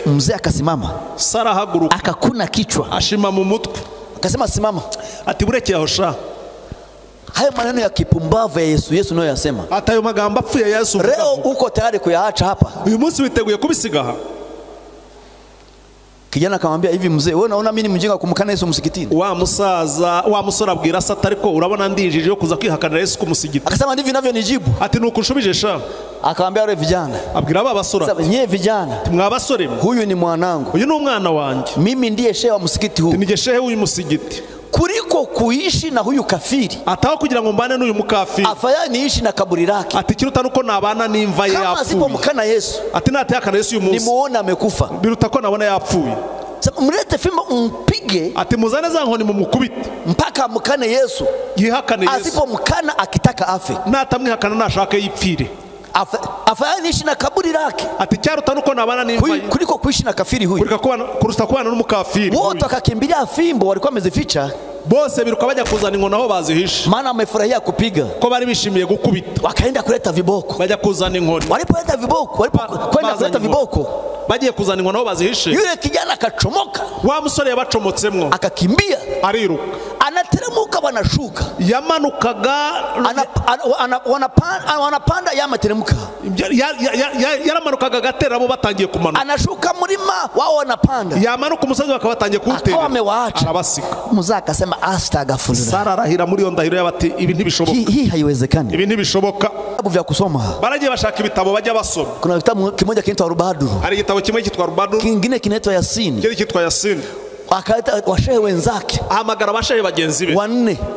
Mzee akasimama. Sara haguruka. Akakuna kichwa. Ashima mu mutwe. Akasema simama. Ati bureke aho sha. Hayo maneno ya kipumbavu ya Yesu nayo yasema. Ata ayo magambo apfuye Yesu. Leo uko tayari kuyaacha hapa? Uyu munsi witeguye kubisiga aha? Kijana akamwambia hivi, mzee wewe unaona mimi ni mjinga kumkana Yesu msikitini? Wa musora abwira Sata ariko urabona ndinjije yo kuza kwihakanira Yesu ku musigiti. Akasema ndivyo ninavyonijibu. Ati nuko nshubije sha. Akamwambia wale vijana. Abwira aba basora. Sasa nyewe vijana. Mwa basore. Huyu ni mwanangu. Uyu ni umwana wanjye. Mimi ndiye shehe wa msikiti huu. Ni shehe w'uyu musigiti. Kuliko kuishi na huyu kafiri. Ataho kugira ngo mbane n'uyu mukafiri. Afaya niishi na kaburi lake. Ati kiruta nuko nabana n'imva ye yapfuye. Kama sipomkana Yesu. Ati natayakana Yesu uyu munsi. Nimuona amekufa. Biruta ko nabona yapfuye. Mlete fimbo mpige. Ati muzane za nkoni mumukubite. Mpaka mkane Yesu. Yihakane Yesu. Asipomkana akitaka afe. Natamwihakana nashaka yipfire. Afaya niishi na kaburi lake. Ati cyaruta nuko nabana n'imva ye. Kuliko kuishi na kafiri huyu. Kuruta kubana n'umukafiri. Wote wakakimbilia fimbo walikuwa wamezificha. Bose biruka bajya kuzana inkono aho bazihisha. Maana amefurahia kupiga. Ko bari bishimiye gukubita. Wakaenda kuleta viboko. Bajya kuzana inkono. Walipoleta viboko, walipokwenda kuleta viboko. Bagiye kuzana inkono aho bazihishe. Yule kijana akachomoka. Wa musore yabacomotsemwo. Akakimbia. Ariruka. Anateremuka wanashuka. Yamanukaga. Wanapanda yamateremuka. Yaramanukaga gatera bo batangiye kumanuka. Anashuka mlima wao wanapanda. Yamanuka umusozi bakabatangiye kuwutera. Akawa amewaacha. Arabasika. Muzee akasema astaghfirullah. Sara arahira muri yo ndahiro yabati ibi ntibishoboka. Hii haiwezekani. Ibi ntibishoboka. Vitabu vya kusoma. Baragiye bashaka ibitabo bajya basoma. Kuna kitabu kimoja kinaitwa Rubadu. Hari igitabo kimwe kitwa Rubadu. Kingine kinaitwa Yasini. Kile kitwa Yasini. Akaita washehe wenzake. Ahamagara bashehe bagenzi be.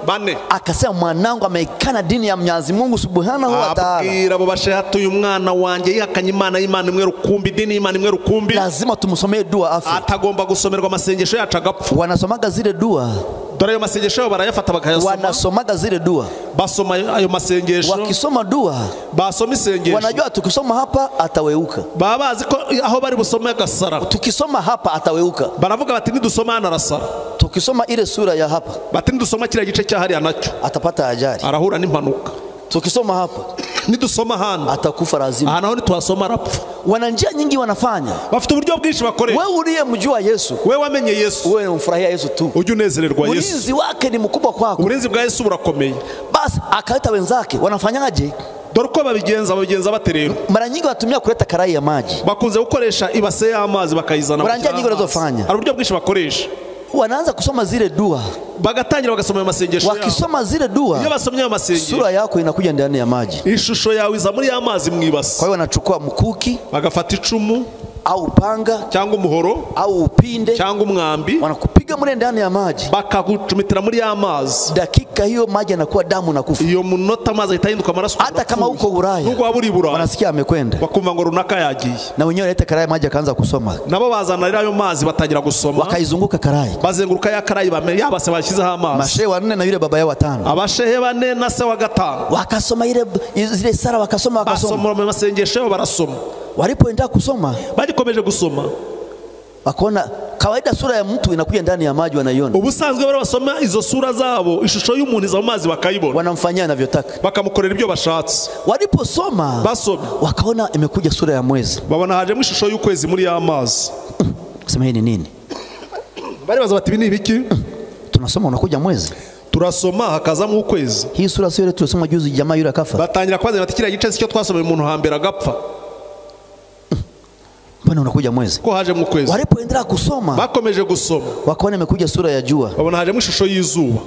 Bane. Akasema mwanangu ameikana dini ya Mwenyezi Mungu Subhanahu wa Ta'ala. Abwira abo bashehe atuye umwana wanjye yihakanye Imana imwe rukumbi, dini Imana imwe rukumbi. Lazima tumusomee dua afi. Atagomba gusomerwa amasengesho yacu agapfa. Wanasomaga zile dua. Dore ayo masengesho barayafata bakayasoma. Wanasomaga zile dua. Basoma ayo masengesho. Wakisoma dua. Basoma isengesho. Wanajua tukisoma hapa ataweuka. Babazi ko aho bari busome agasara. Tukisoma hapa ataweuka. Baravuga bati nidusoma hano arasara. Tukisoma ile sura ya hapa. Bati nidusoma kile gice cyahari anacyo. Atapata ajali. Arahura n'impanuka. Tukisoma hapa nidusoma hano atakufa lazima. Naho nitwasoma arapfa. Wana njia nyingi wanafanya. Bafite uburyo bwinshi bakoresha. Wewe uliyemjua Yesu. Wewe wamenye Yesu. Wewe umfurahia Yesu tu. Ujye unezererwa Yesu. Ulinzi wake ni mkubwa kwako. Ulinzi bwa Yesu burakomeye. Basi akaita wenzake wanafanyaje? Dore uko babigenza baterero. Mara nyingi watumia kuleta karai ya maji. Bakunze gukoresha ibase y'amazi bakayizana. Mara nyingi wanazofanya. Ari uburyo bwinshi bakoresha. Wanaanza kusoma zile dua. Bagatangira bagasoma ayo masengesho yao. Wakisoma zile dua. Iyo basomye ayo masengesho. Sura yako inakuja ndani ya maji. Ishusho yawe iza muri y'amazi mwibase. Kwa hiyo wanachukua mkuki. Bagafata icumu. Au panga. Cyangwa umuhoro. Au upinde. Cyangwa umwambi. Wanakupiga mure ndani ya maji. Bakagucumitira muri y'amazi. Dakika hiyo maji yanakuwa damu na kufa. Iyo munota amazi itahinduka amaraso. Hata kama uko Ulaya. Nuko waburi Ulaya. Wanasikia amekwenda. Bakumva ngo runaka yagiye. Na wenyewe leta karai maji akaanza kusoma. Nabo bazana ayo mazi batangira gusoma. Wakaizunguka karai. Bazenguruka ya karai yabase bashizeho amazi. Mashehe 4 na yule baba yao 5. Abashehe 4 na se wa 5. Wakasoma zile sala wakasoma. Basoma mu masengesho barasoma. Walipoenda kusoma, bagikomeje gusoma, wakaona kawaida sura ya mtu inakuja ndani ya maji wanaiona. Ubusanzwe bari basoma izo sura zabo, ishusho y'umuntu iza mu mazi bakayibona. Wanamfanyia anavyotaka. Bakamukorera ibyo bashatse. Waliposoma, basoma, wakaona imekuja sura ya mwezi. Babona haje mu ishusho y'ukwezi muri ya mazi. Sema hii ni nini? Bari baza bati bini ibiki? Tunasoma unakuja mwezi. Turasoma hakaza mu ukwezi. Hii sura sio ile tulisoma juzi jamaa yule akafa. Batangira kwaza bati kira gice cyo twasomeye umuntu hambere agapfa. Mbona unakuja mwezi? Ko haje mu kwezi. Walipoendelea kusoma, bakomeje gusoma, wakaona imekuja sura ya jua. Babona haje mu ishusho y'izuba.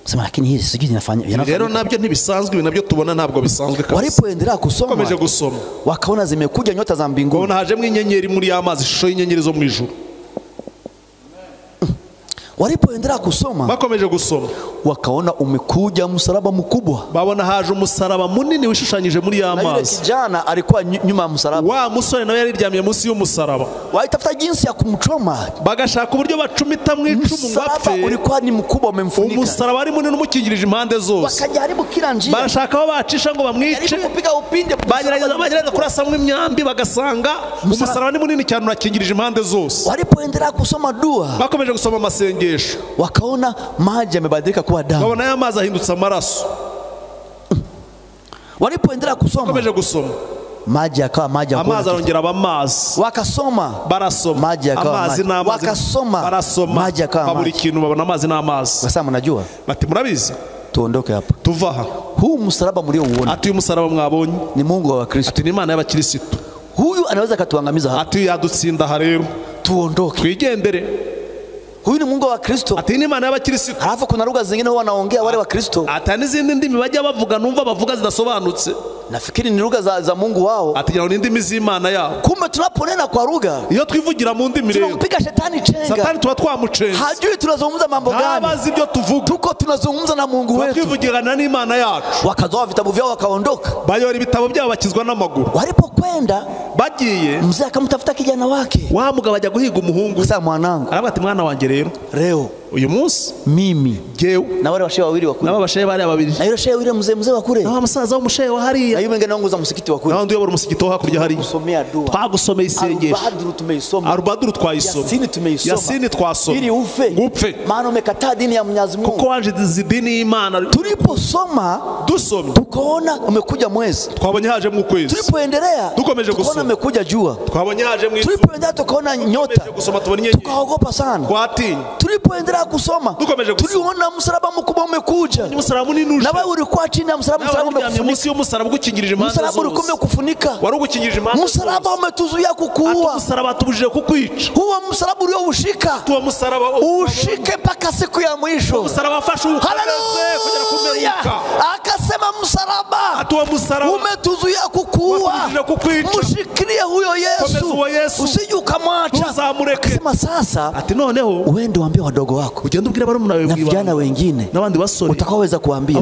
Sema lakini hii sijui inafanya. Rero nabyo ntibisanzwe, nabyo tubona ntabwo bisanzwe kabisa. Walipoendelea kusoma, bakomeje gusoma, wakaona zimekuja nyota za mbinguni. Babona haje mu inyenyeri muri y'amazi, ishusho y'inyenyeri zo mu ijuru. Walipoendelea kusoma, bakomeje gusoma, wakaona umekuja msalaba mkubwa. babona haje umusaraba munini wishushanyije muri ya Na yule mazi. kijana alikuwa nyuma ya msalaba. Wa musore nawe yariryamye munsi y'umusaraba. Walitafuta jinsi ya kumchoma. Bagashaka uburyo bacumita mu icumu ngo apfe. Msalaba ulikuwa ni mkubwa, umemfunika. Umusaraba ari munini umukingirije impande zose. Wakajaribu kila njia. Barashaka aho bacisha ngo bamwice. Kupiga upinde. Bagerageza kurasa mu imyambi bagasanga umusaraba ni munini cyane urakingirije impande zose. Walipoendelea kusoma dua, bakomeje gusoma amasengesho, wakaona maji yamebadilika kuwa damu. babona ya mazi ahindutse amaraso. Walipoendelea kusoma, bakomeje gusoma, maji yakawa maji, amazi arongera aba amazi. Wakasoma, barasoma, maji yakawa amazi n'amazi. Wakasoma, barasoma, maji yakawa maji. Baburi kintu babona amazi n'amazi. Sasa mnajua, bati murabizi, tuondoke hapa, tuva aha. Huu msalaba mliouona, ati uyu musaraba mwabonye ni Mungu wa Kristo, ati ni Imana y'abakristo. Huyu anaweza katuangamiza hapa, ati yadutsinda aha rero, tuondoke, twigendere. Huyu ni Mungu wa Kristo, ati ni Imana y'abakristo. Halafu kuna lugha zingine huwa wanaongea wale wa Kristo, ati n'izindi ndimi bajya bavuga numva bavuga zidasobanutse. Nafikiri ni lugha za Mungu wao. Ati ni ndimi z'Imana yao. Kumbe tunaponena kwa lugha, iyo twivugira mu ndimi rero, tunampiga shetani chenga. Satani tuba twamucenga. Hajui tunazungumza mambo gani. Abazi ibyo tuvuga. Tuko tunazungumza na Mungu wetu. Twivugirana n'Imana yacu. Wakazoa vitabu vyao wakaondoka. Bayora ibitabo byabo bakizwa n'amaguru. Walipokwenda, bagiye, mzee akamtafuta kijana wake. Wa mugabo ajya guhiga umuhungu. Sasa mwanangu, aravuga ati mwana wanjye rero, leo uyu munsi mimi Jyewe na wale bashehe wawili wakule, na bashehe bari babiri, na yule shehe yule mzee wakule, na musaza w'umushehe wa hariya, na yule mwingine anaongoza msikiti wakule, na ndio umusigiti wa hakurya hariya. Kusomea dua, Twagusomeye isengesho, Arubaduru tumeisoma, Arubaduru twayisoma, Yasini tumeisoma, Yasini twasoma, ili ufe, maana umekataa dini ya Mwenyezi Mungu. Kuko wanje dini y'Imana. Tuliposoma, dusomye, tukaona umekuja mwezi, twabonye haje mu kwezi. Tulipoendelea, dukomeje gusoma, tukaona umekuja jua, twabonye haje mu isi. Tulipoendelea tukaona nyota, tukaogopa sana. Tulipoendelea kusoma, tuliona msalaba mkubwa umekuja. Na wewe ulikuwa chini ya msalaba, msalaba ulikuwa umekufunika. Msalaba umetuzuia kukuua. Huo msalaba ulioushika, ushike mpaka siku ya mwisho. Haleluya! Akasema msalaba umetuzuia kukuua, mshikilie huyo Yesu, usije ukamwacha. Akasema sasa, ati noneho uende waambie wadogo wako, ugende ubwira barumuna wewe, na vijana wengine n'abandi basore utakaweza kuambia,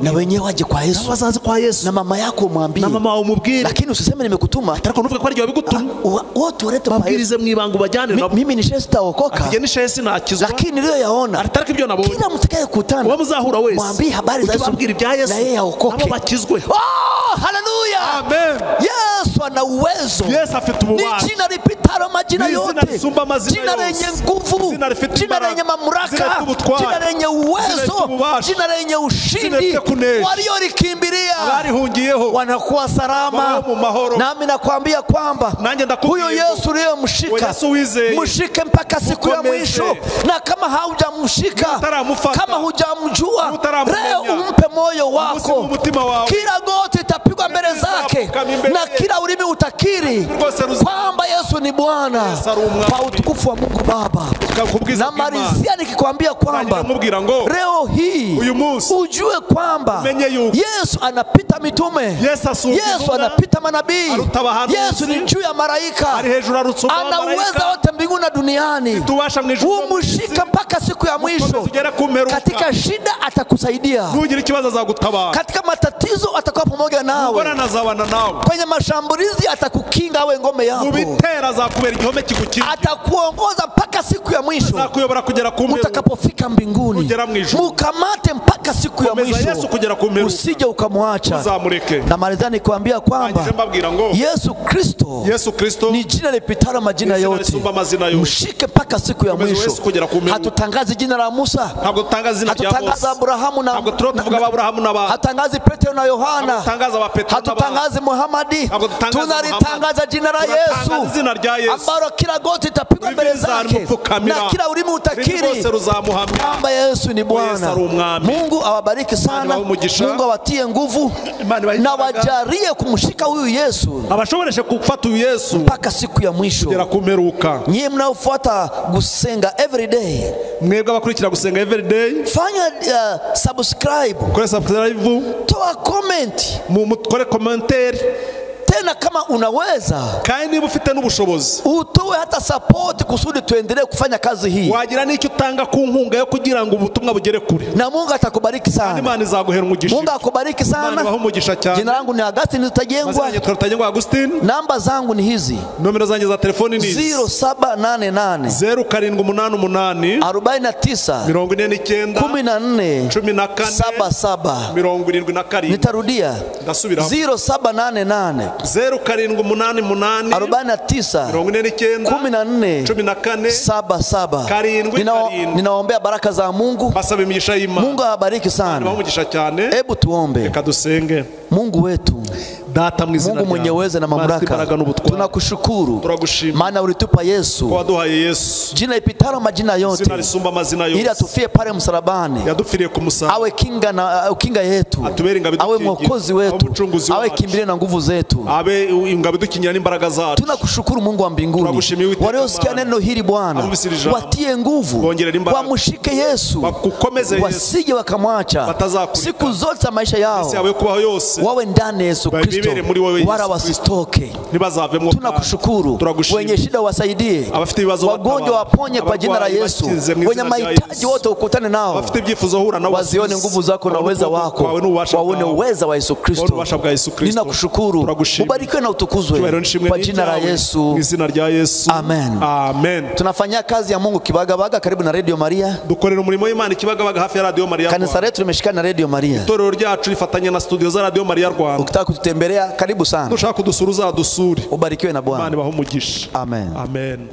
na wenyewe waje kwa Yesu, bazaze kwa Yesu, na mama yako mwambie, na mama umubwire, lakini usiseme nimekutuma, ariko nuvuga ko ari gihe bigutuma. Wote urete kwa Yesu, mwibanga ubajyane nabo. Mimi ni shesi taokoka, ati ni shesi nakizwa, lakini ndio yaona, ariko ibyo nabonye, kila mtakaye kutana uwo muzahura wese mwambie habari za Yesu, ubwire ibya Yesu, na yeye aokoke, bakizwe. Haleluya, amen. Yesu ana uwezo, Yesu afite ububasha, ni jina lipitalo majina yote, jina lenye nguvu, jina lenye mamlaka, jina lenye uwezo, jina lenye ushindi. Waliorikimbilia wanakuwa salama. Nami nakwambia kwamba huyo Yesu uliyemshika, mshike mpaka siku ya mwisho. Na kama haujamshika, kama hujamjua, leo umpe moyo wako. Kila goti itapigwa mbele zake, na kila ulimi utakiri kwamba Yesu ni Bwana, kwa utukufu wa Mungu Baba. Na malizia nikikwambia kwamba leo hii ujue kwamba Yesu anapita mitume, Yesu anapita manabii, Yesu ni juu ya malaika, ana uwezo wote mbinguni na duniani. Umshike mpaka siku ya mwisho. Katika shida atakusaidia, katika matatizo atakuwa pamoja nawe, kwenye mashambulizi atakukinga awe ngome yako, atakuongoza mpaka siku ya mwisho. Utakapofika mbinguni, mukamate mpaka siku ya mwisho, usije ukamwacha. Na malizani kuambia kwamba Yesu Kristo ni jina lipitalo majina yote, mshike mpaka siku ya mwisho. Hatutangazi jina la Musa, hatutangazi Abrahamu na hatutangazi Petro na Yohana, hatutangazi Muhamadi, tunalitangaza jina la Yesu, ambalo kila goti itapigwa mbele zake, na kila ulimi utakiri kwamba Yesu ni Bwana. Mungu awabariki sana, Mungu awatie nguvu, na wajalie kumshika huyu Yesu, abashoboreshe kufata uyu Yesu mpaka siku ya mwisho. Nyie mnaofuata Gusenga Everyday, mwebwe abakurikira Gusenga Everyday, fanya subscribe, kore subscribe, toa comment, kore commentaire, tena kama unaweza kandi niba ufite n'ubushobozi utowe hata support kusudi tuendelee kufanya kazi hii, wagira n'icyo utanga ku nkunga yo kugira ngo ubutumwa bugere kure, na Mungu atakubariki sana. Imana izaguhera umugisha. Mungu akubariki sana. Jina langu ni Agustin Rutagerwa. Namba zangu ni hizi. Nomero zangu za telefoni ni 0788 0788 49 14 77. Nitarudia 0788 14 ninaombea baraka za Mungu. Mungu awabariki sana. Hebu tuombe. Mungu wetu, Mungu mwenye uwezo na mamlaka, tunakushukuru maana ulitupa Yesu, jina ipitalo majina yote, ili atufie pale msalabani, awe kinga yetu, awe mwokozi wetu, awe kimbilio na nguvu zetu. Tunakushukuru Mungu wa mbinguni. Waliosikia neno hili Bwana, watie nguvu, wamshike Yesu, wasije wakamwacha siku zote za maisha yao, wawe ndani Yesu Kristo, wala wasitoke. Tunakushukuru. Wenye shida wasaidie, wagonjwa waponye kwa jina la Yesu, wenye mahitaji wote ukutane nao, wazione nguvu zako na uweza wako, waone uweza wa Yesu Kristo. Ninakushukuru. Ubarikiwe na utukuzwe kwa jina la Yesu. Amen. Amen. Tunafanya kazi ya Mungu Kibagabaga karibu na Radio Maria. Dukorera umurimo w'Imana Kibagabaga hafi ya Radio Maria. Kanisa letu limeshikana na Radio Maria. Itorero ryacu rifatanya na studio za Radio Maria Rwanda. Ukitaka kututembelea karibu sana. Dushaka kudusura uzadusure. Ubarikiwe na Bwana. Imana ibahe umugisha. Amen. Amen.